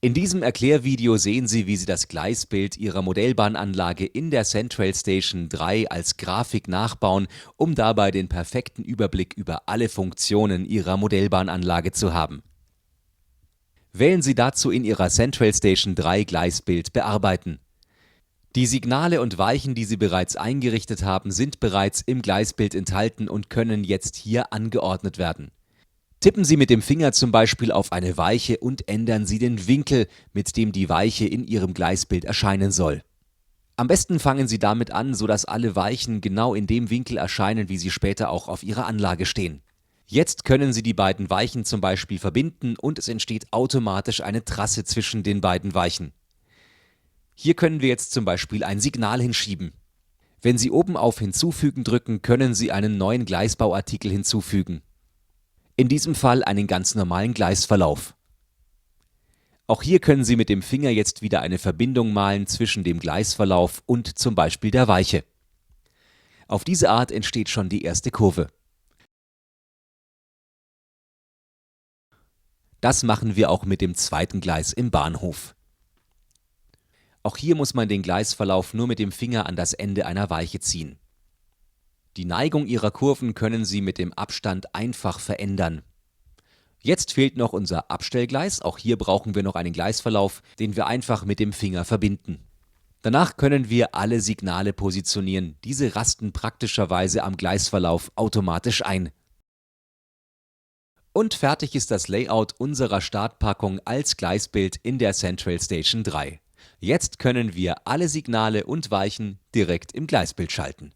In diesem Erklärvideo sehen Sie, wie Sie das Gleisbild Ihrer Modellbahnanlage in der Central Station 3 als Grafik nachbauen, um dabei den perfekten Überblick über alle Funktionen Ihrer Modellbahnanlage zu haben. Wählen Sie dazu in Ihrer Central Station 3 Gleisbild Bearbeiten. Die Signale und Weichen, die Sie bereits eingerichtet haben, sind bereits im Gleisbild enthalten und können jetzt hier angeordnet werden. Tippen Sie mit dem Finger zum Beispiel auf eine Weiche und ändern Sie den Winkel, mit dem die Weiche in Ihrem Gleisbild erscheinen soll. Am besten fangen Sie damit an, sodass alle Weichen genau in dem Winkel erscheinen, wie sie später auch auf Ihrer Anlage stehen. Jetzt können Sie die beiden Weichen zum Beispiel verbinden und es entsteht automatisch eine Trasse zwischen den beiden Weichen. Hier können wir jetzt zum Beispiel ein Signal hinschieben. Wenn Sie oben auf Hinzufügen drücken, können Sie einen neuen Gleisbauartikel hinzufügen. In diesem Fall einen ganz normalen Gleisverlauf. Auch hier können Sie mit dem Finger jetzt wieder eine Verbindung malen zwischen dem Gleisverlauf und zum Beispiel der Weiche. Auf diese Art entsteht schon die erste Kurve. Das machen wir auch mit dem zweiten Gleis im Bahnhof. Auch hier muss man den Gleisverlauf nur mit dem Finger an das Ende einer Weiche ziehen. Die Neigung Ihrer Kurven können Sie mit dem Abstand einfach verändern. Jetzt fehlt noch unser Abstellgleis, auch hier brauchen wir noch einen Gleisverlauf, den wir einfach mit dem Finger verbinden. Danach können wir alle Signale positionieren, diese rasten praktischerweise am Gleisverlauf automatisch ein. Und fertig ist das Layout unserer Startpackung als Gleisbild in der Central Station 3. Jetzt können wir alle Signale und Weichen direkt im Gleisbild schalten.